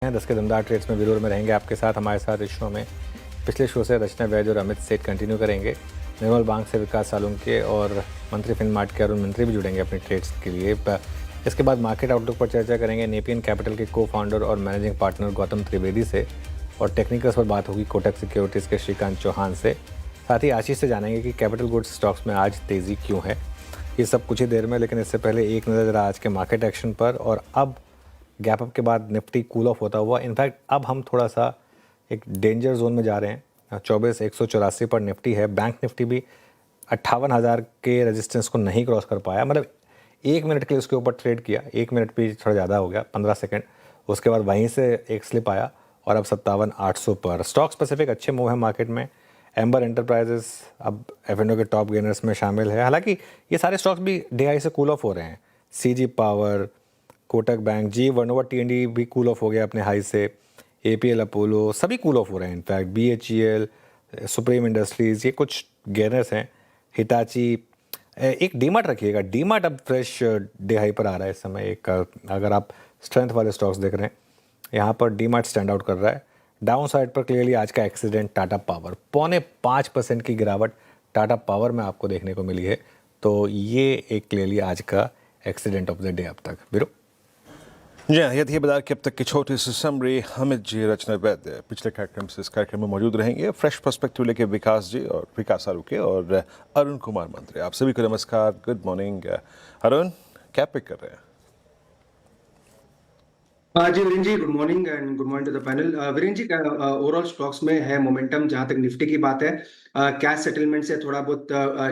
हैं 10 के दमदार ट्रेड्स में विरोध में रहेंगे आपके साथ। हमारे साथ इस शो में पिछले शो से रचना वैद्य और अमित सेठ कंटिन्यू करेंगे। निर्मल बैंक से विकास सालुंके और मंत्री फिनमार्ट के अरुण मंत्री भी जुड़ेंगे अपने ट्रेड्स के लिए। इसके बाद मार्केट आउटलुक पर चर्चा करेंगे नेपियन कैपिटल के को फाउंडर और मैनेजिंग पार्टनर गौतम त्रिवेदी से, और टेक्निकल्स पर बात होगी कोटक सिक्योरिटीज़ के श्रीकांत चौहान से। साथ ही आशीष से जानेंगे कि कैपिटल गुड्स स्टॉक्स में आज तेज़ी क्यों है। ये सब कुछ ही देर में, लेकिन इससे पहले एक नज़र आज के मार्केट एक्शन पर। और अब गैप अप के बाद निफ्टी कूल ऑफ होता हुआ, इनफैक्ट अब हम थोड़ा सा एक डेंजर जोन में जा रहे हैं। 24,184 पर निफ्टी है। बैंक निफ्टी भी 58,000 के रेजिस्टेंस को नहीं क्रॉस कर पाया, मतलब 1 मिनट के लिए उसके ऊपर ट्रेड किया। 1 मिनट भी थोड़ा ज़्यादा हो गया, 15 सेकंड। उसके बाद वहीं से एक स्लिप आया और अब 57,800 पर। स्टॉक स्पेसिफिक अच्छे मूव है मार्केट में। एम्बर एंटरप्राइजेस अब F&O के टॉप गेनर्स में शामिल है। हालांकि ये सारे स्टॉक्स भी DI से कूल ऑफ हो रहे हैं। CG पावर, कोटक बैंक, जी वर्नोवा TND भी कूल ऑफ हो गया अपने हाई से। APL अपोलो सभी कूल ऑफ हो रहे हैं। इनफैक्ट BHEL, सुप्रीम इंडस्ट्रीज़, ये कुछ गेनर्स हैं। हिटाची, एक डीमार्ट रखिएगा। डीमार्ट अब फ्रेश डे हाई पर आ रहा है इस समय। एक अगर आप स्ट्रेंथ वाले स्टॉक्स देख रहे हैं, यहाँ पर डीमार्ट स्टैंड आउट कर रहा है। डाउन साइड पर क्लियरली आज का एक्सीडेंट टाटा पावर, 0.5% की गिरावट टाटा पावर में आपको देखने को मिली है। तो ये एक क्लियरली आज का एक्सीडेंट ऑफ द डे अब तक। बिरो जी हाँ, ये थी बाजार की अब तक की छोटी सी समरी। अमित जी, रचना वैद्य पिछले कार्यक्रम से इस कार्यक्रम में मौजूद रहेंगे। फ्रेश पर्सपेक्टिव लेके विकास जी और विकास सालुके और अरुण कुमार मंत्री, आप सभी को नमस्कार, गुड मॉर्निंग। अरुण, क्या पिक कर रहे हैं? जी Virendra ji, good morning and good morning to the panel. Virendra ji, overall stocks में है मोमेंटम। जहां तक निफ्टी की बात है, कैश सेटलमेंट से थोड़ा बहुत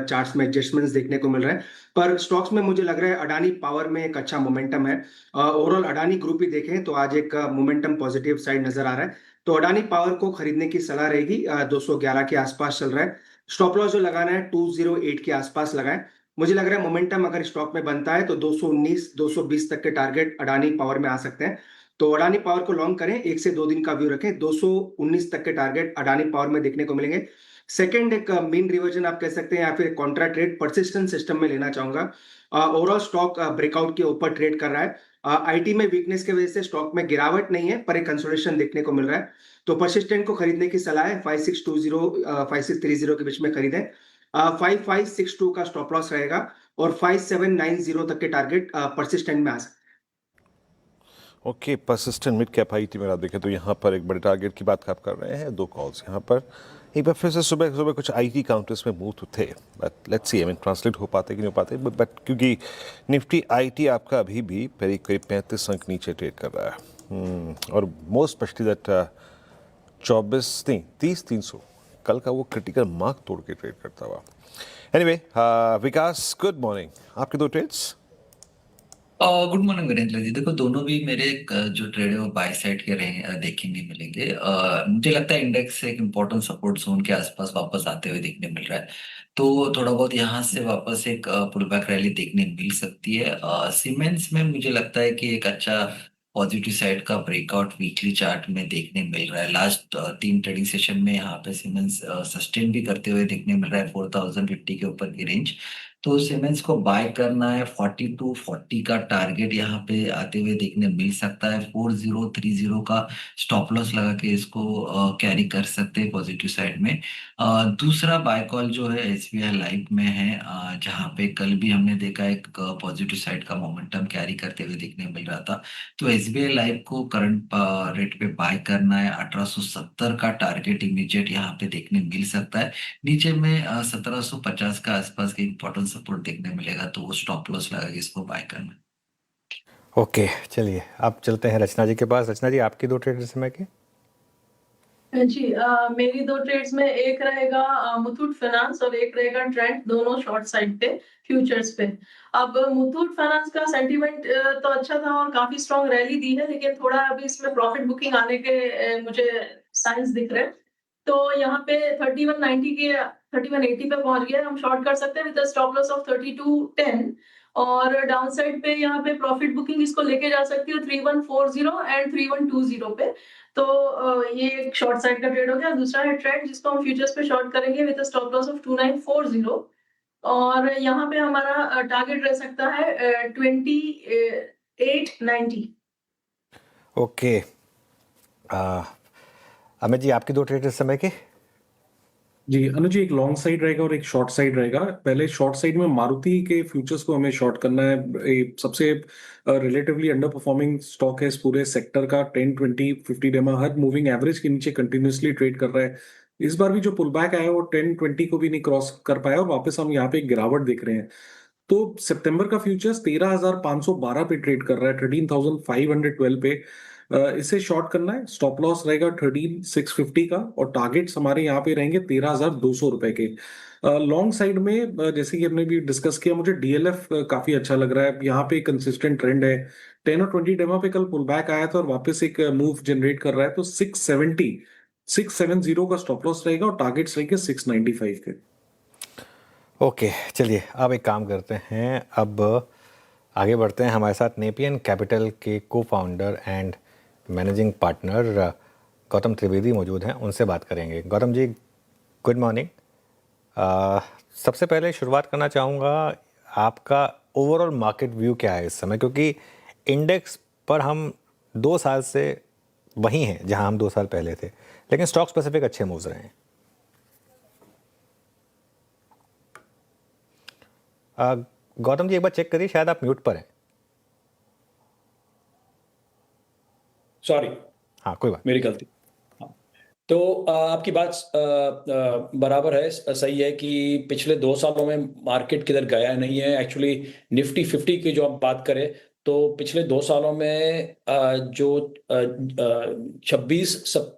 चार्ट्स में एडजस्टमेंट्स देखने को मिल रहा है, पर स्टॉक्स में मुझे लग रहा है अडानी पावर में एक अच्छा मोमेंटम है। ओवरऑल अडानी ग्रुप ही देखें तो आज एक मोमेंटम पॉजिटिव साइड नजर आ रहा है। तो अडानी पावर को खरीदने की सलाह रहेगी। 211 के आसपास चल रहा है। स्टॉप लॉस जो लगाना है 208 के आसपास लगाएं। मुझे लग रहा है मोमेंटम अगर स्टॉक में बनता है तो 219 220 तक के टारगेट अडानी पावर में आ सकते हैं। तो अडानी पावर को लॉन्ग करें, 1 से 2 दिन का व्यू रखें। 219 तक के टारगेट अडानी पावर में देखने को मिलेंगे। सेकंड, एक मीन रिवर्जन आप कह सकते हैं या फिर कॉन्ट्रा ट्रेड परसिस्टेंट सिस्टम में लेना चाहूंगा। ओवरऑल स्टॉक ब्रेकआउट के ऊपर ट्रेड कर रहा है। आईटी में वीकनेस की वजह से स्टॉक में गिरावट नहीं है, पर एक कंसोलिडेशन देखने को मिल रहा है। तो परसिस्टेंट को खरीदने की सलाह है। 5620 5630 के बीच में खरीदें। 5562 का स्टॉप लॉस रहेगा और 5790 तक के टारगेट परसिस्टेंट में आ सकते हैं। Okay, persistent mid cap IT में आप देखें तो यहाँ पर एक बड़े टारगेट की बात आप कर रहे हैं। 2 कॉल्स यहाँ पर। एक बार फिर से सुबह सुबह कुछ IT काउंटर्स में मूव तो थे, बट लेट्स सी, ट्रांसलेट हो पाते कि नहीं हो पाते। बट क्योंकि निफ्टी IT आपका अभी भी करीब 35 अंक नीचे ट्रेड कर रहा है। और मोस्ट स्पेशली दैट 30,300 कल का वो क्रिटिकल मार्क तोड़ के ट्रेड करता हुआ। एनीवे, विकास, गुड मॉर्निंग। आपके 2 trades? Good morning Virendra ji. देखो, दोनों भी मेरे जो ट्रेड है वो बाय साइड के रहे देखेंगे मिलेंगे। मुझे लगता है इंडेक्स एक इम्पोर्टेंट सपोर्ट जोन के आसपास वापस आते हुए देखने मिल रहा है। तो थोड़ा बहुत यहाँ से वापस एक पुल बैक रैली देखने मिल सकती है। सीमेंट्स में मुझे लगता है कि एक अच्छा पॉजिटिव साइड का ब्रेकआउट वीकली चार्ट में देखने मिल रहा है। लास्ट 3 ट्रेडिंग सेशन में यहाँ पे सीमेंट्स सस्टेन भी करते हुए देखने मिल रहा है 4050 के ऊपर की रेंज। तो सीमेंस को बाय करना है। 4240 का टारगेट यहाँ पे आते हुए देखने मिल सकता है। 4030 का स्टॉप लॉस लगा के इसको कैरी कर सकते हैं पॉजिटिव साइड में। दूसरा बाय कॉल जो है SBI लाइफ में है, जहाँ पे कल भी हमने देखा एक पॉजिटिव साइड का मोमेंटम कैरी करते हुए देखने मिल रहा था। तो SBI लाइफ को करंट रेट पे बाय करना है। 1870 का टारगेट इमीडिएट यहाँ पे देखने मिल सकता है। नीचे में 1750 का आसपास के इंपॉर्टेंट सपोर्ट देखने मिलेगा, तो वो स्टॉप लॉस लगा के इसको बाय करना। ओके, चलिए अब चलते हैं रचना जी के पास। रचना जी, आपकी 2 ट्रेड इस समय की? जी, मेरी 2 ट्रेड्स में एक रहेगा मुथूट फाइनेंस और एक रहेगा ट्रेंड, दोनों शॉर्ट साइड पे फ्यूचर्स पे। अब मुथूट फाइनेंस का सेंटीमेंट तो अच्छा था और काफी स्ट्रॉन्ग रैली दी है, लेकिन थोड़ा अभी इसमें प्रॉफिट बुकिंग आने के मुझे साइंस दिख रहे हैं। तो यहाँ पे 3190 के 3180 पे पहुंच गया। हम शॉर्ट कर सकते हैं विद स्टॉप लॉस ऑफ 3210 और डाउन साइड पे यहाँ पे प्रॉफिट बुकिंग इसको लेके जा सकती है 3140 एंड 3120 पे। तो ये एक शॉर्ट साइड का ट्रेड हो गया। दूसरा है ट्रेंड, जिसको हम फ्यूचर्स पे शॉर्ट करेंगे विद स्टॉप लॉस ऑफ 2940 और यहाँ पे हमारा टारगेट रह सकता है 2890। ओके, अमित जी, आपकी 2 ट्रेड इस समय की? जी अनुज जी, एक लॉन्ग साइड रहेगा और एक शॉर्ट साइड रहेगा। पहले शॉर्ट साइड में मारुति के फ्यूचर्स को हमें शॉर्ट करना है। ये सबसे रिलेटिवली अंडर परफॉर्मिंग स्टॉक है इस पूरे सेक्टर का। 10, 20, 50 डेमा हर मूविंग एवरेज के नीचे कंटिन्यूअसली ट्रेड कर रहा है। इस बार भी जो पुल बैक आया वो 10, 20 को भी नहीं क्रॉस कर पाया और वापस हम यहाँ पे एक गिरावट देख रहे हैं। तो सितंबर का फ्यूचर्स 13,512 पे ट्रेड कर रहा है, 13,512 पे। इसे शॉर्ट करना है। स्टॉप लॉस रहेगा 13,650 का और टारगेट्स हमारे यहाँ पे रहेंगे 13,200 रुपए के। लॉन्ग साइड में जैसे कि हमने भी डिस्कस किया, मुझे डीएलएफ काफी अच्छा लग रहा है। यहाँ पे कंसिस्टेंट ट्रेंड है। 10 और 20 डेमा पे कल पुल बैक आया था और वापस एक मूव जनरेट कर रहा है। तो 670 का स्टॉप लॉस रहेगा और टारगेट्स रहेंगे 695 के। ओके, चलिए अब एक काम करते हैं, अब आगे बढ़ते हैं। हमारे साथ नेपियन कैपिटल के को founder and managing partner Gautam Trivedi मौजूद हैं, उनसे बात करेंगे। Gautam ji, good morning. सबसे पहले शुरुआत करना चाहूँगा, आपका ओवरऑल मार्केट व्यू क्या है इस समय, क्योंकि इंडेक्स पर हम 2 साल से वहीं हैं जहां हम 2 साल पहले थे, लेकिन स्टॉक स्पेसिफिक अच्छे मूव्स रहे हैं। गौतम जी, एक बार चेक करिए, शायद आप म्यूट पर हैं। सॉरी, हाँ, कोई बात। मेरी गलती। हाँ। तो आपकी बात बराबर है, सही है कि पिछले 2 सालों में मार्केट किधर गया नहीं है। एक्चुअली निफ्टी 50 की जो आप बात करें तो पिछले 2 सालों में जो 26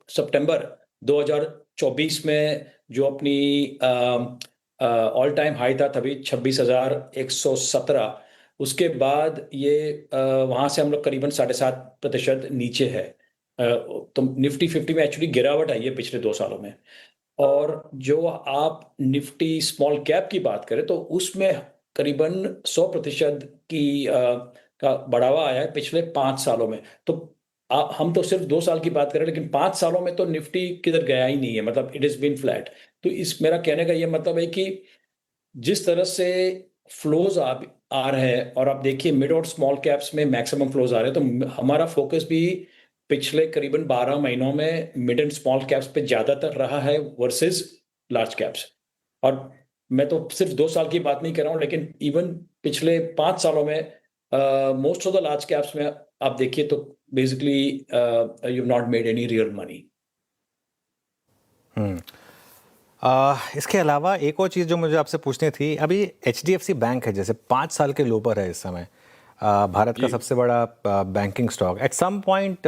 सितंबर 2024 में जो अपनी ऑल टाइम हाई था तभी 26,117, उसके बाद ये वहां से हम लोग करीबन 7.5% नीचे है। तो निफ्टी 50 में एक्चुअली गिरावट आई है पिछले 2 सालों में। और जो आप निफ्टी स्मॉल कैप की बात करें तो उसमें करीबन 100% का बढ़ावा आया है पिछले 5 सालों में। तो हम तो सिर्फ 2 साल की बात करें, लेकिन 5 सालों में तो निफ्टी किधर गया ही नहीं है, मतलब इट इज बीन फ्लैट। तो इस मेरा कहने का ये मतलब है कि जिस तरह से फ्लोज आ रहे हैं, और आप देखिए मिड और स्मॉल कैप्स में मैक्सिमम फ्लोज आ रहे हैं, तो हमारा फोकस भी पिछले करीबन 12 महीनों में मिड एंड स्मॉल कैप्स पे ज्यादातर रहा है वर्सेस लार्ज कैप्स। और मैं तो सिर्फ 2 साल की बात नहीं कर रहा हूं, लेकिन इवन पिछले 5 सालों में most of the large caps में आप देखिए तो basically you not made any real money. इसके अलावा एक और चीज़ जो मुझे आपसे पूछनी थी, अभी HDFC बैंक है जैसे 5 साल के लो पर है इस समय, भारत का सबसे बड़ा banking stock. At some point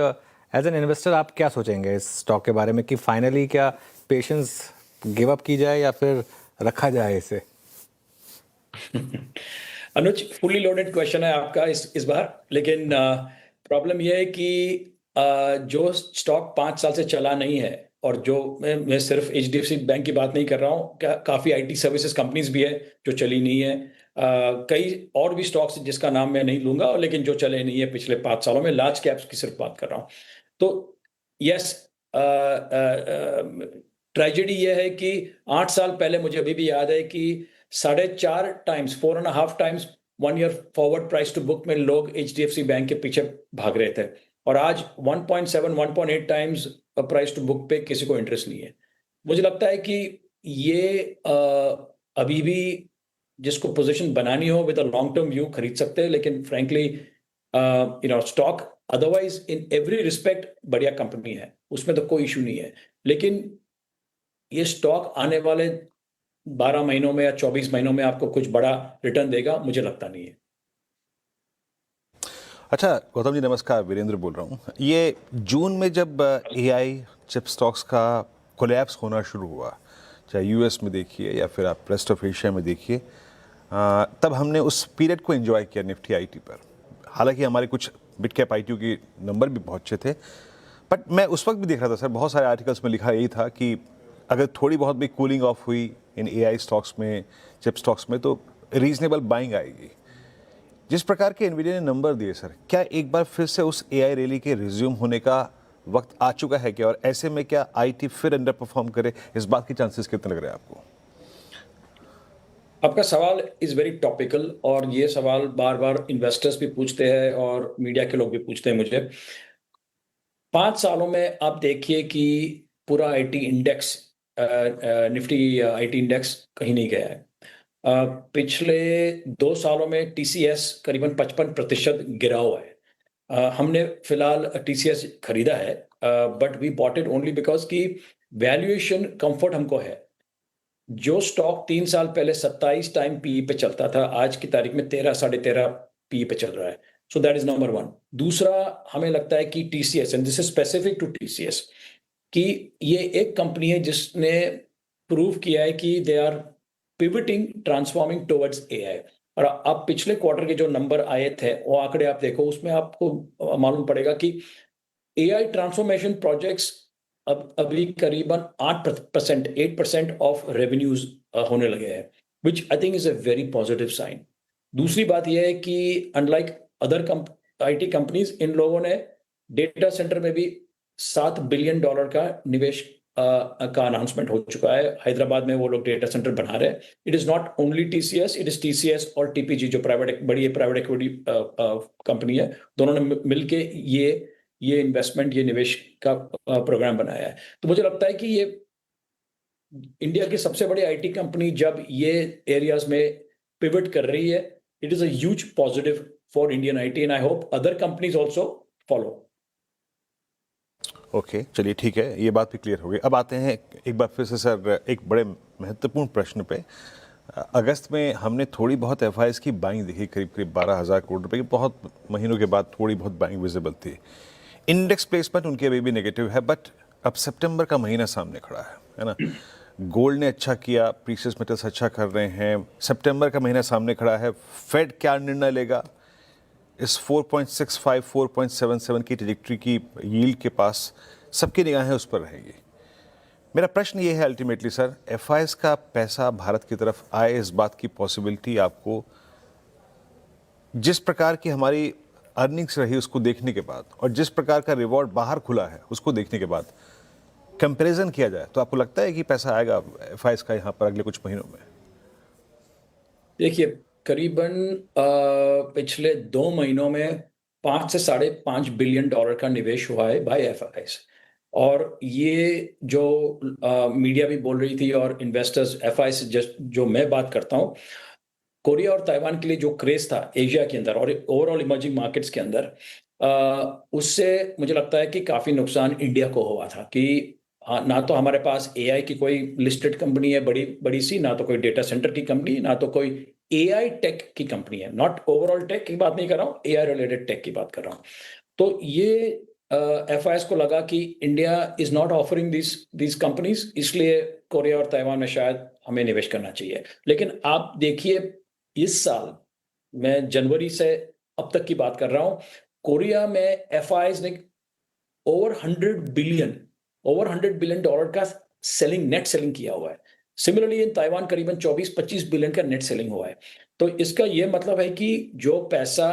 as an investor आप क्या सोचेंगे इस स्टॉक के बारे में, कि फाइनली क्या पेशेंस गिव अप की जाए या फिर रखा जाए इसे? अनुज, फुली लोडेड क्वेश्चन है आपका इस बार, लेकिन प्रॉब्लम यह है कि जो स्टॉक 5 साल से चला नहीं है, और जो मैं सिर्फ HDFC बैंक की बात नहीं कर रहा हूँ, काफ़ी IT सर्विसेज कंपनीज भी है जो चली नहीं है। कई और भी स्टॉक्स जिसका नाम मैं नहीं लूंगा, लेकिन जो चले नहीं है पिछले 5 सालों में, लार्ज कैप्स की सिर्फ बात कर रहा हूँ। तो यस, ट्रेजेडी यह है कि 8 साल पहले मुझे अभी भी याद है कि 4.5 times 4.5 times 1 year forward price to book में लोग HDFC बैंक के पीछे भाग रहे थे, और आज 1.7 1.8 टाइम्स प्राइस टू बुक पे किसी को इंटरेस्ट नहीं है। मुझे लगता है कि ये अभी भी जिसको पोजीशन बनानी हो with a long term view खरीद सकते हैं, लेकिन frankly stock otherwise in every respect बढ़िया कंपनी है, उसमें तो कोई इशू नहीं है, लेकिन ये स्टॉक आने वाले 12 महीनों में या 24 महीनों में आपको कुछ बड़ा रिटर्न देगा, मुझे लगता नहीं है। अच्छा गौतम जी, नमस्कार, वीरेंद्र बोल रहा हूँ। ये जून में जब AI चिप स्टॉक्स का कोलैप्स होना शुरू हुआ, चाहे US में देखिए या फिर आप रेस्ट ऑफ एशिया में देखिए, तब हमने उस पीरियड को एंजॉय किया निफ्टी IT पर। हालांकि हमारे कुछ मिड कैप ITO के नंबर भी बहुत अच्छे थे, बट मैं उस वक्त भी देख रहा था सर, बहुत सारे आर्टिकल्स में लिखा यही था कि अगर थोड़ी बहुत भी कूलिंग ऑफ हुई इन AI स्टॉक्स में, चिप स्टॉक्स में, तो रीजनेबल बाइंग आएगी। जिस प्रकार के एनवीडिया ने नंबर दिए सर, क्या एक बार फिर से उस AI रैली के रिज्यूम होने का वक्त आ चुका है क्या? और ऐसे में क्या IT फिर अंडर परफॉर्म करे, इस बात की चांसेस कितने लग रहे हैं आपको? आपका सवाल इज वेरी टॉपिकल, और ये सवाल बार बार इन्वेस्टर्स भी पूछते हैं और मीडिया के लोग भी पूछते हैं मुझे। 5 सालों में आप देखिए कि पूरा IT index, Nifty IT index कहीं नहीं गया है। पिछले 2 सालों में टीसीएस करीबन 55% गिरा हुआ है। हमने फिलहाल टीसीएस खरीदा है, but we bought it only because कि वैल्यूएशन कंफर्ट हमको है। जो स्टॉक 3 साल पहले 27 टाइम पीई पे चलता था, आज की तारीख में 13 साढ़े 13 पीई पे चल रहा है। So that is number 1। दूसरा, हमें लगता है कि TCS, and this is specific to TCS, कि ये एक कंपनी है जिसने प्रूव किया है कि they are pivoting, transforming towards AI. और अब पिछले क्वार्टर के जो नंबर आए थे, वो आंकड़े आप देखो, उसमें आपको मालूम पड़ेगा कि एआई ट्रांसफॉर्मेशन प्रोजेक्ट्स अब अभी करीबन 8% ऑफ रेवेन्यूज होने लगे हैं, which I think is a very positive sign. दूसरी बात यह है कि अनलाइक अदर आईटी कंपनीज, इन लोगों ने डेटा सेंटर में भी $7 बिलियन का निवेश का अनाउंसमेंट हो चुका है। हैदराबाद में वो लोग डेटा सेंटर बना रहे हैं। It is not only TCS, it is TCS और टीपीजी, जो बड़ी प्राइवेट इक्विटी कंपनी है। दोनों ने मिलके ये इन्वेस्टमेंट, ये निवेश का प्रोग्राम बनाया है। तो मुझे लगता है कि ये इंडिया की सबसे बड़ी आईटी कंपनी जब ये एरियाज में पिवट कर रही है, it is a huge positive for Indian IT, and I hope other companies also follow. Okay, चलिए ठीक है, ये बात भी क्लियर हो गई। अब आते हैं एक बार फिर से सर एक बड़े महत्वपूर्ण प्रश्न पे। अगस्त में हमने थोड़ी बहुत एफआईएस की बाइंग देखी, करीब 12,000 करोड़ रुपए की। बहुत महीनों के बाद थोड़ी बहुत बाइंग विजिबल थी। इंडेक्स प्लेसमेंट उनकी अभी भी नेगेटिव है, बट अब सितंबर का महीना सामने खड़ा है ना। गोल्ड ने अच्छा किया, प्रीशियस मेटल्स अच्छा कर रहे हैं, सितंबर का महीना सामने खड़ा है। फेड क्या निर्णय लेगा, इस 4.65 4.77 की ट्रैजेक्टरी की यील्ड के पास सबकी निगाहें उस पर रहेंगी। मेरा प्रश्न ये है अल्टीमेटली सर, एफआईएस का पैसा भारत की तरफ आए, इस बात की पॉसिबिलिटी आपको, जिस प्रकार की हमारी अर्निंग्स रही उसको देखने के बाद और जिस प्रकार का रिवॉर्ड बाहर खुला है उसको देखने के बाद कंपैरिजन किया जाए, तो आपको लगता है कि पैसा आएगा एफआईएस का यहाँ पर अगले कुछ महीनों में? देखिए, करीबन पिछले 2 महीनों में 5 से $5.5 बिलियन का निवेश हुआ है बाय एफआईएस। और ये जो मीडिया भी बोल रही थी और इन्वेस्टर्स, एफआईएस जो मैं बात करता हूँ, कोरिया और ताइवान के लिए जो क्रेज था एशिया के अंदर और ओवरऑल इमर्जिंग मार्केट्स के अंदर, उससे मुझे लगता है कि काफ़ी नुकसान इंडिया को हुआ था। कि ना तो हमारे पास एआई की कोई लिस्टेड कंपनी है बड़ी बड़ी सी, ना तो कोई डेटा सेंटर की कंपनी, ना तो कोई एआई टेक की कंपनी है। नॉट ओवरऑल टेक की बात नहीं कर रहा हूँ, एआई रिलेटेड टेक की बात कर रहा हूँ। तो ये एफआईएस को लगा कि India is not offering this companies, इसलिए कोरिया और ताइवान में शायद हमें निवेश करना चाहिए। लेकिन आप देखिए, इस साल, मैं जनवरी से अब तक की बात कर रहा हूँ, कोरिया में एफआईएस ने ओवर 100 बिलियन का नेट सेलिंग किया हुआ है। सिमिलरली इन ताइवान करीबन 24-25 बिलियन का नेट सेलिंग हुआ है। तो इसका ये मतलब है कि जो पैसा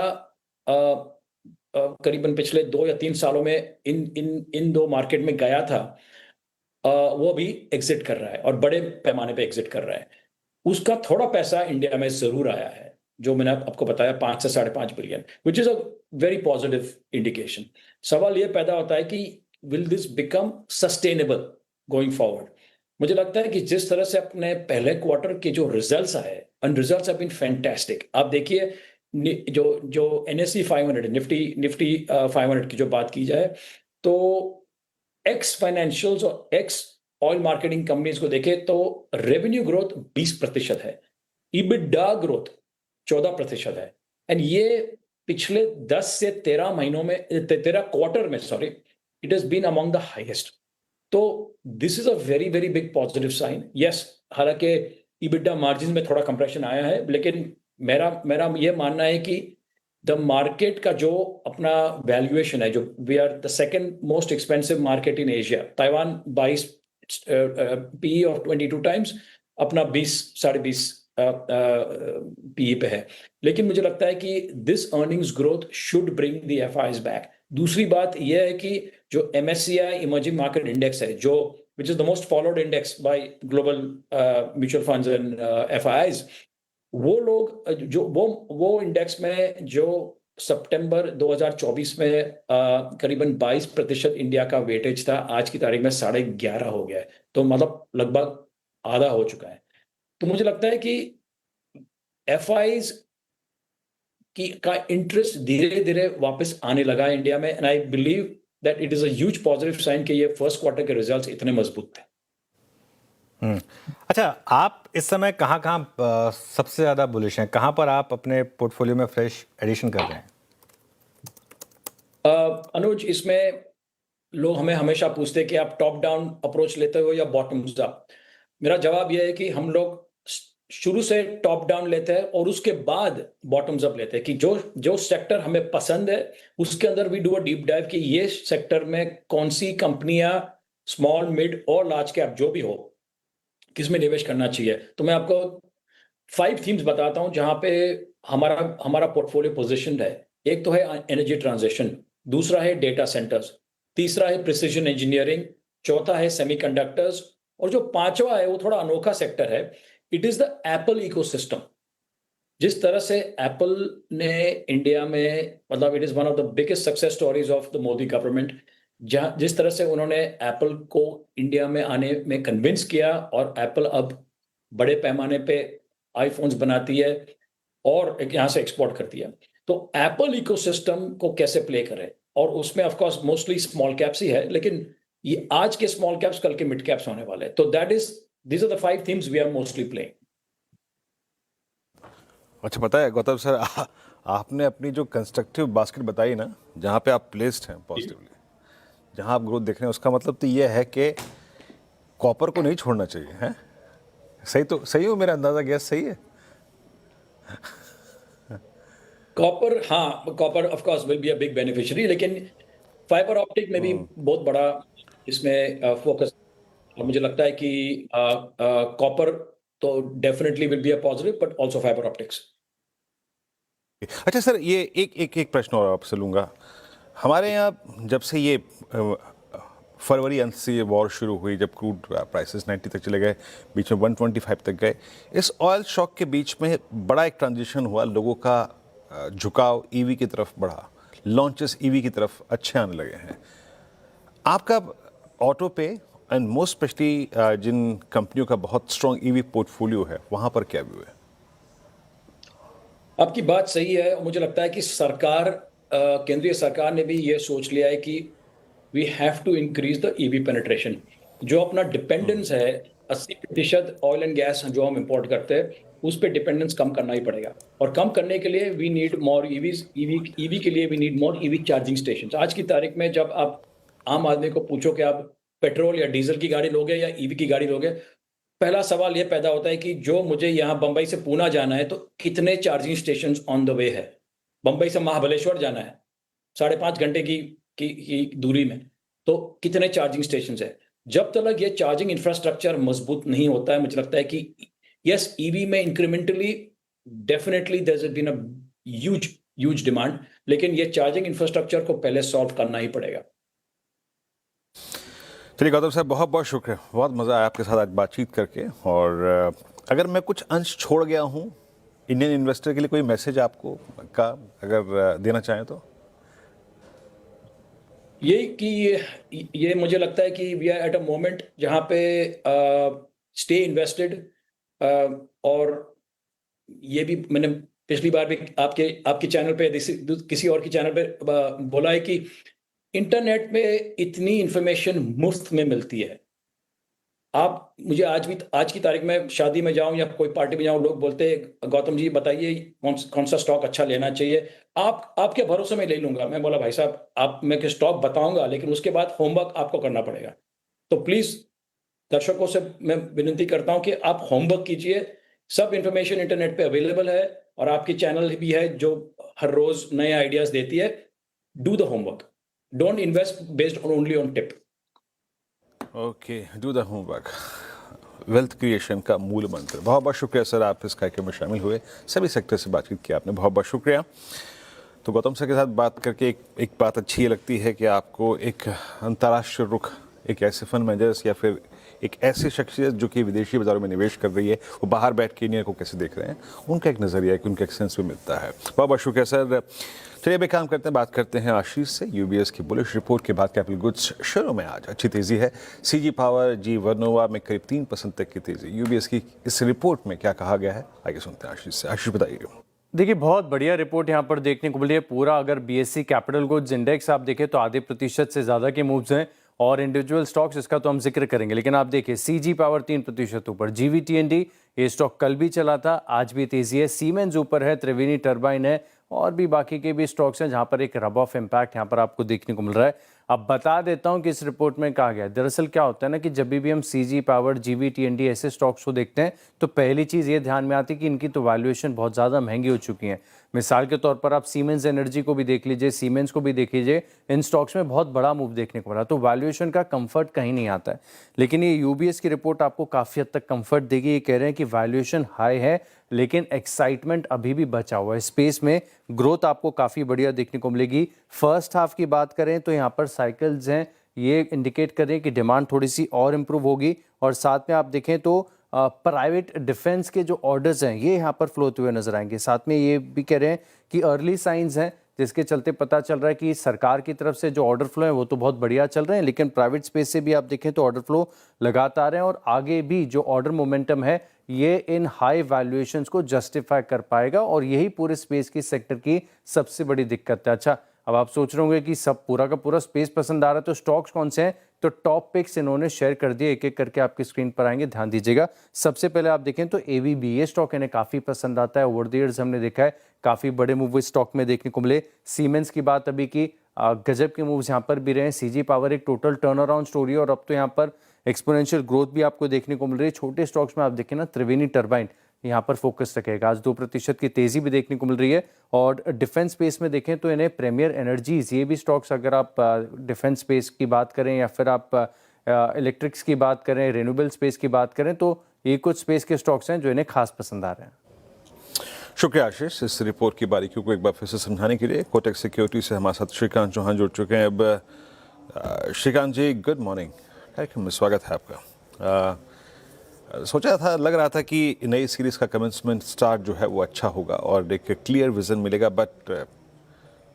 करीबन पिछले 2 या 3 सालों में इन 2 मार्केट में गया था, वो भी एग्जिट कर रहा है और बड़े पैमाने पे एग्जिट कर रहा है। उसका थोड़ा पैसा इंडिया में जरूर आया है, जो मैंने आपको बताया 5 से $5.5 billion, which is a very positive indication. सवाल ये पैदा होता है कि will this become sustainable going forward. मुझे लगता है कि जिस तरह से अपने पहले क्वार्टर के जो रिजल्ट्स आए, and results have been fantastic. आप देखिए, जो NSE 500, निफ्टी 500 की जो बात की जाए, तो एक्स फाइनेंशियल्स और एक्स ऑयल मार्केटिंग कंपनीज को देखे तो रेवेन्यू ग्रोथ 20% है, EBITDA ग्रोथ 14% है। एंड ये पिछले 10 से 13 महीनों में, 13 क्वार्टर में, sorry, it has been among the highest. तो this is a very very big positive sign. Yes, हालांकि EBITDA मार्जिन में थोड़ा कंप्रेशन आया है, लेकिन मेरा ये मानना है कि द मार्केट का जो अपना वैल्यूएशन है, जो we are the second most expensive market in Asia. Taiwan 22 PE of 22 times, अपना 20-20.5 PE पे है। लेकिन मुझे लगता है कि this earnings growth should bring the FIS back. दूसरी बात यह है कि जो MSCI इमर्जिंग मार्केट इंडेक्स है, जो which is the most followed index bye global mutual funds and FIIs, वो लोग जो वो इंडेक्स में जो सितंबर 2024 में करीबन 22% इंडिया का वेटेज था, आज की तारीख में 11.5 हो गया है, तो मतलब लगभग आधा हो चुका है। तो मुझे लगता है कि एफआईज का इंटरेस्ट धीरे-धीरे वापस आने लगा है इंडिया में, and I believe that it is a huge positive sign कि ये फर्स्ट क्वार्टर के रिजल्ट्स इतने मजबूत थे। अच्छा, आप इस समय कहाँ सबसे ज़्यादा बुलिश हैं? कहाँ पर आप अपने पोर्टफोलियो में फ्रेश एडिशन कर रहे हैं? अनुज, इसमें लोग हमें हमेशा पूछते हैं कि आप टॉप डाउन अप्रोच लेते हो या बॉटम्स अप। मेरा जवाब यह है कि हम लोग शुरू से टॉप डाउन लेते हैं और उसके बाद बॉटम्स अप लेते हैं कि जो सेक्टर हमें पसंद है उसके अंदर we do a deep dive कि ये सेक्टर में कौन सी कंपनियां स्मॉल मिड और लार्ज कैप जो भी हो किसमें निवेश करना चाहिए। तो मैं आपको 5 थीम्स बताता हूं जहां पे हमारा पोर्टफोलियो पोजीशनड है। एक तो है एनर्जी ट्रांजिशन, दूसरा है डेटा सेंटर्स, तीसरा है प्रिसिजन इंजीनियरिंग, चौथा है सेमीकंडक्टर्स, और जो पांचवा है वो थोड़ा अनोखा सेक्टर है, it is the Apple ecosystem. जिस तरह से एप्पल ने इंडिया में, मतलब it is one of the biggest success stories of the Modi government, जिस तरह से उन्होंने एप्पल को इंडिया में आने में कन्विंस किया और एप्पल अब बड़े पैमाने पे आईफोन्स बनाती है और यहाँ से एक्सपोर्ट करती है। तो एप्पल इकोसिस्टम को कैसे प्ले करें, और उसमें of course mostly small caps ही है, लेकिन ये आज के स्मॉल कैप्स कल के मिड कैप्स होने वाले हैं। तो these are the 5 themes we are mostly playing. अच्छा, पता है गौतम सर, आपने अपनी जो कंस्ट्रक्टिव बास्केट बताई ना, जहाँ पे आप प्लेस्ड हैं पॉजिटिवली, जहाँ आप ग्रोथ देख रहे हैं, उसका मतलब तो ये है कि कॉपर को नहीं छोड़ना चाहिए, हैं? सही हो मेरा अंदाज़ा, गैस सही है? Copper of course will be a big beneficiary, लेकिन फाइबर ऑप्टिक में भी बहुत बड़ा इसमें फोकस, और मुझे लगता है कि कॉपर तो definitely will be a positive, but also fibre optics. अच्छा सर, ये एक प्रश्न और आपसे लूँगा। हमारे यहाँ जब से ये फरवरी अंत से ये वॉर शुरू हुई, जब क्रूड प्राइसेस 90 तक चले गए, बीच में 125 तक गए, इस ऑयल शॉक के बीच में बड़ा एक ट्रांजिशन हुआ, लोगों का झुकाव ईवी की तरफ बढ़ा, लॉन्चेस ईवी की तरफ अच्छे आने लगे हैं। आपका ऑटो पे एंड मोस्ट स्पेशली जिन कंपनियों का बहुत स्ट्रॉन्ग ईवी पोर्टफोलियो है, वहाँ पर क्या व्यू है? आपकी बात सही है। मुझे लगता है कि केंद्रीय सरकार ने भी ये सोच लिया है कि we have to increase the EV penetration. जो अपना डिपेंडेंस है 80% ऑयल एंड गैस जो हम इंपोर्ट करते हैं, उस पर डिपेंडेंस कम करना ही पड़ेगा, और कम करने के लिए we need more EVs. EV के लिए we need more EV charging station. आज की तारीख में जब आप आम आदमी को पूछो कि आप पेट्रोल या डीजल की गाड़ी लोगे या ईवी की गाड़ी लोगे, पहला सवाल ये पैदा होता है कि जो मुझे यहाँ बंबई से पूना जाना है तो कितने charging station on the way है। बंबई से महाबलेश्वर जाना है 5.5 घंटे की दूरी में, तो कितने चार्जिंग स्टेशन है। जब तक ये चार्जिंग इंफ्रास्ट्रक्चर मजबूत नहीं होता है, मुझे लगता है कि यस, ईवी में incrementally definitely there has been a huge demand, लेकिन ये चार्जिंग इंफ्रास्ट्रक्चर को पहले सॉल्व करना ही पड़ेगा। चलिए गौतम साहब, बहुत बहुत शुक्रिया, बहुत मज़ा आया आपके साथ आज बातचीत करके। और अगर मैं कुछ अंश छोड़ गया हूँ इंडियन इन्वेस्टर के लिए, कोई मैसेज आपको का अगर देना चाहें तो? ये मुझे लगता है कि we are at a moment जहाँ पे स्टे इन्वेस्टेड, और ये भी मैंने पिछली बार भी आपके चैनल पे किसी और के चैनल पे बोला है कि इंटरनेट पे इतनी इंफॉर्मेशन मुफ्त में मिलती है। आप मुझे आज की तारीख में शादी में जाऊं या कोई पार्टी में जाऊं, लोग बोलते हैं गौतम जी बताइए कौन सा स्टॉक अच्छा लेना चाहिए। आपके भरोसे में ले लूंगा। मैं बोला भाई साहब, मैं स्टॉक बताऊंगा, लेकिन उसके बाद होमवर्क आपको करना पड़ेगा। तो प्लीज दर्शकों से मैं विनती करता हूं कि आप होमवर्क कीजिए। सब इंफॉर्मेशन इंटरनेट पे अवेलेबल है, और आपकी चैनल भी है जो हर रोज नए आइडियाज देती है। Do the homework, don't invest based only on tip. Okay, do the homework, wealth creation का मूल मंत्र। बहुत बहुत शुक्रिया सर, आप इस कार्यक्रम में शामिल हुए, सभी सेक्टर से बातचीत की आपने, बहुत बहुत शुक्रिया। तो गौतम सर के साथ बात करके एक बात अच्छी ये लगती है कि आपको एक अंतर्राष्ट्रीय रुख, एक ऐसे फंड मैनेजर्स या फिर एक ऐसी शख्सियत जो कि विदेशी बाजारों में निवेश कर रही है, वो बाहर बैठ के इंडिया को कैसे देख रहे हैं, उनका एक नज़रिया है कि उनका एक्सेंस भी मिलता है। बहुत बहुत शुक्रिया सर। चलिए अभी काम करते हैं, बात करते हैं आशीष से। यूबीएस की बुलिश रिपोर्ट के बाद कैपिटल गुड्स शेयरों में आज अच्छी तेजी है। सीजी पावर, जी वर्नोवा में करीब 3% तक की तेजी। यूबीएस की इस रिपोर्ट में क्या कहा गया है, आगे सुनते हैं आशीष से। आशीष बताइए। देखिए, बहुत बढ़िया रिपोर्ट यहाँ पर देखने को मिली है। पूरा अगर बीएससी कैपिटल गुड्स इंडेक्स आप देखें तो आधे प्रतिशत से ज़्यादा के मूव्स हैं, और इंडिविजुअल स्टॉक्स इसका तो हम जिक्र करेंगे, लेकिन आप देखिए सीजी पावर 3% ऊपर, जीवीटीएनडी ये स्टॉक कल भी चला था, आज भी तेजी है। सीमेंस ऊपर है, त्रिवेणी टर्बाइन है, और भी बाकी के भी स्टॉक्स हैं जहां पर एक रब ऑफ इम्पैक्ट यहाँ पर आपको देखने को मिल रहा है। अब बता देता हूं कि इस रिपोर्ट में कहा गया है। दरअसल क्या होता है ना कि जब भी हम सीजी पावर, जीवीटीएनडी ऐसे स्टॉक्स को देखते हैं तो पहली चीज़ ये ध्यान में आती है कि इनकी तो वैल्यूएशन बहुत ज़्यादा महंगी हो चुकी है। मिसाल के तौर पर आप सीमेंस एनर्जी को भी देख लीजिए, सीमेंस को भी देख लीजिए, इन स्टॉक्स में बहुत बड़ा मूव देखने को मिला, तो वैल्यूएशन का कंफर्ट कहीं नहीं आता है। लेकिन ये यूबीएस की रिपोर्ट आपको काफ़ी हद तक कंफर्ट देगी। ये कह रहे हैं कि वैल्यूएशन हाई है, लेकिन एक्साइटमेंट अभी भी बचा हुआ है। स्पेस में ग्रोथ आपको काफ़ी बढ़िया देखने को मिलेगी। फर्स्ट हाफ की बात करें तो यहाँ पर साइकिल्स हैं, ये इंडिकेट कर रहे हैं कि डिमांड थोड़ी सी और इम्प्रूव होगी, और साथ में आप देखें तो प्राइवेट डिफेंस के जो ऑर्डर्स हैं ये यहाँ पर फ्लो होते हुए नजर आएंगे। साथ में ये भी कह रहे हैं कि अर्ली साइंस हैं, जिसके चलते पता चल रहा है कि सरकार की तरफ से जो ऑर्डर फ्लो है वो तो बहुत बढ़िया चल रहे हैं, लेकिन प्राइवेट स्पेस से भी आप देखें तो ऑर्डर फ्लो लगातार है, और आगे भी जो ऑर्डर मोमेंटम है ये इन हाई वैल्यूएशंस को जस्टिफाई कर पाएगा, और यही पूरे स्पेस की सेक्टर की सबसे बड़ी दिक्कत है। अच्छा, अब आप सोच रहे होंगे कि सब पूरा का पूरा स्पेस पसंद आ रहा है, तो स्टॉक्स कौन से हैं? तो टॉप पिक्स इन्होंने शेयर कर दिए, एक एक करके आपकी स्क्रीन पर आएंगे, ध्यान दीजिएगा। सबसे पहले आप देखें तो एवीबी, ये स्टॉक इन्हें काफ़ी पसंद आता है। ओवर द ईयर्स हमने देखा है काफ़ी बड़े मूव इस स्टॉक में देखने को मिले। सीमेंस की बात अभी की, गजब के मूव्स यहाँ पर भी रहे। सीजी पावर एक टोटल टर्न अराउंड स्टोरी, और अब तो यहाँ पर एक्सपोनेंशियल ग्रोथ भी आपको देखने को मिल रही है। छोटे स्टॉक्स में आप देखें ना, त्रिवेणी टर्बाइन यहाँ पर फोकस रखेगा, आज 2% की तेजी भी देखने को मिल रही है। और डिफेंस स्पेस में देखें तो इन्हें प्रीमियर एनर्जीज, ये भी स्टॉक्स, अगर आप डिफेंस स्पेस की बात करें या फिर आप इलेक्ट्रिक्स की बात करें, रिन्यूएबल स्पेस की बात करें, तो ये कुछ स्पेस के स्टॉक्स हैं जो इन्हें खास पसंद आ रहे हैं। शुक्रिया आशीष इस रिपोर्ट की बारीकियों को एक बार फिर से समझाने के लिए। कोटक सिक्योरिटी से हमारे साथ श्रीकांत चौहान जुड़ चुके हैं। अब श्रीकांत जी, गुड मॉर्निंग, कार्यक्रम में स्वागत है आपका। सोचा था, लग रहा था कि नई सीरीज का कमेंसमेंट स्टार्ट जो है वो अच्छा होगा और एक क्लियर विजन मिलेगा, बट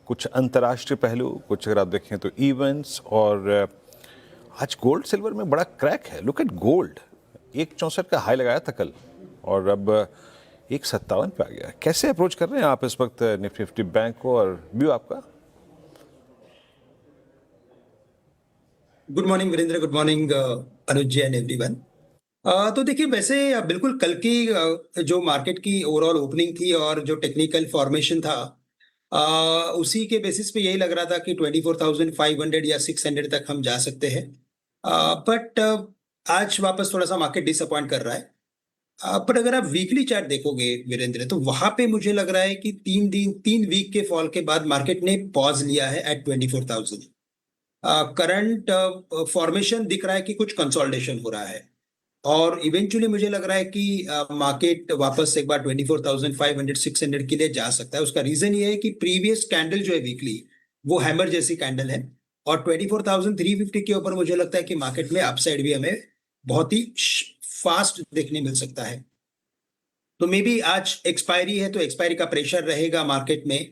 कुछ अंतर्राष्ट्रीय पहलू, कुछ अगर आप देखें तो इवेंट्स, और आज गोल्ड सिल्वर में बड़ा क्रैक है। लुक एट गोल्ड, 164 का हाई लगाया था कल और अब 157 पे आ गया। कैसे अप्रोच कर रहे हैं आप इस वक्त निफ्टी 50 बैंक को, और व्यू आपका? Good morning Virendra, good morning Anuj ji and everyone. तो देखिए, वैसे बिल्कुल कल की जो मार्केट की ओवरऑल ओपनिंग थी और जो टेक्निकल फॉर्मेशन था, उसी के बेसिस पे यही लग रहा था कि 24,500 या 600 तक हम जा सकते हैं। बट आज वापस थोड़ा सा मार्केट डिसअपॉइंट कर रहा है। पर अगर आप वीकली चार्ट देखोगे वीरेंद्र, तो वहां पे मुझे लग रहा है कि 3 वीक के फॉल के बाद मार्केट ने पॉज लिया है एट 24,000। करंट फॉर्मेशन दिख रहा है कि कुछ कंसोलिडेशन हो रहा है, और इवेंचुअली मुझे लग रहा है कि मार्केट वापस एक बार 24,500 600 के लिए जा सकता है। उसका रीजन ये है कि प्रीवियस कैंडल जो है वीकली, वो हैमर जैसी कैंडल है, और 24,350 के ऊपर मुझे लगता है कि मार्केट में अपसाइड भी हमें बहुत ही फास्ट देखने मिल सकता है। तो मे बी आज एक्सपायरी है तो एक्सपायरी का प्रेशर रहेगा मार्केट में,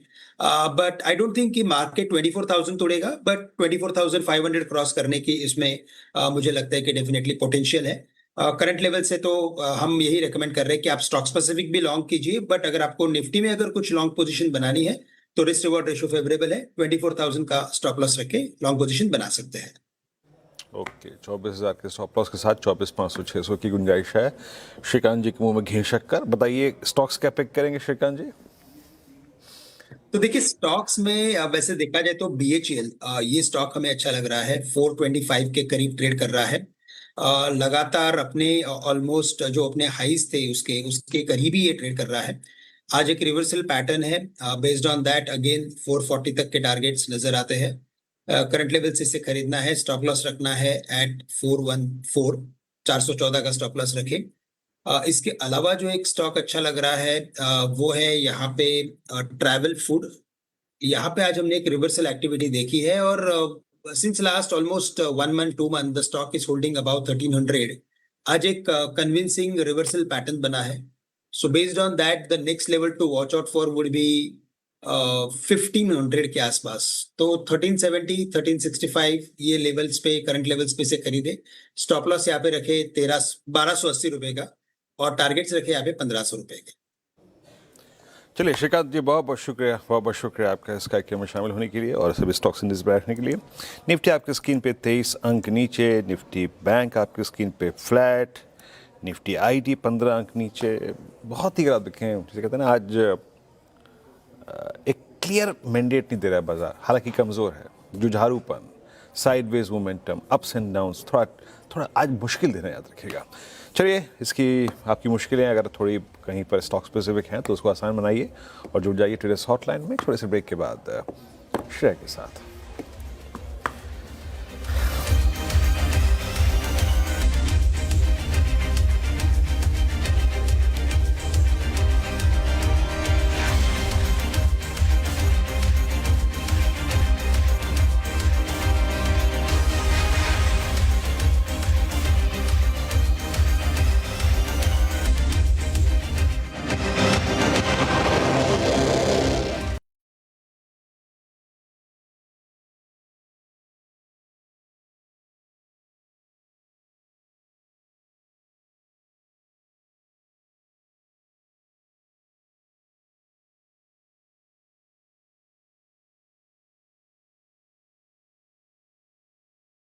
बट आई डोंट थिंक कि मार्केट 24,000 तोड़ेगा, बट 24,500 क्रॉस करने की इसमें मुझे लगता है कि डेफिनेटली पोटेंशियल है। करंट लेवल से तो हम यही रेकमेंड कर रहे हैं कि आप स्टॉक स्पेसिफिक भी लॉन्ग कीजिए, बट अगर आपको निफ्टी में अगर कुछ लॉन्ग पोजीशन बनानी है तो रिस्क रिवॉर्ड रेशियो फेवरेबल है। 24,000 का स्टॉप लॉस रख के लॉन्ग पोजीशन बना सकते हैं। ओके, 24,000 के स्टॉप लॉस के साथ 24,500 600 की गुंजाइश है। श्रीकांत जी के मुंह में घी शक्कर। बताइए, स्टॉक्स क्या पिक करेंगे श्रीकांत जी? तो देखिए, स्टॉक्स में वैसे देखा जाए तो BHEL, ये स्टॉक हमें अच्छा लग रहा है। 425 के करीब ट्रेड कर रहा है, लगातार अपने ऑलमोस्ट जो अपने हाइज थे उसके करीब ही ये ट्रेड कर रहा है। आज एक रिवर्सल पैटर्न है, बेस्ड ऑन दैट अगेन 440 तक के टारगेट्स नजर आते हैं। करंट लेवल से इसे खरीदना है, स्टॉप लॉस रखना है एट 414, 414 का स्टॉप लॉस रखें। इसके अलावा जो एक स्टॉक अच्छा लग रहा है वो है यहाँ पे ट्रैवल फूड। यहाँ पे आज हमने एक रिवर्सल एक्टिविटी देखी है, और since last almost 1 month, 2 month, the stock is holding about 1300. आज एक convincing reversal pattern बना है. So based on that, the next level to watch out for would be 1500 के आसपास. तो 1370, 1365 ये लेवल्स पे, करंट लेवल्स पे से खरीदे. स्टॉप लॉस यहाँ पे रखे 1280 रुपए का और टारगेट्स रखे यहाँ पे 1500 रुपए के. चलिए श्रीकांत जी, बहुत बहुत शुक्रिया आपका इस कार्यक्रम में शामिल होने के लिए और सभी स्टॉक्स इंडेक्स पर रखने के लिए. निफ्टी आपकी स्क्रीन पे 23 अंक नीचे, निफ्टी बैंक आपकी स्क्रीन पे फ्लैट, निफ्टी आईटी 15 अंक नीचे. बहुत ही अगर आप देखें, जैसे कहते हैं ना, आज एक क्लियर मैंडेट नहीं दे रहा है बाजार, हालांकि कमज़ोर है. जुझारूपन, sideways momentum, ups and downs, थोड़ा आज मुश्किल देना याद रखिएगा. चलिए, इसकी आपकी मुश्किलें अगर थोड़ी कहीं पर स्टॉक स्पेसिफिक हैं तो उसको आसान बनाइए और जुड़ जाइए ट्रेडर्स हॉटलाइन में. थोड़े से ब्रेक के बाद श्रेया के साथ.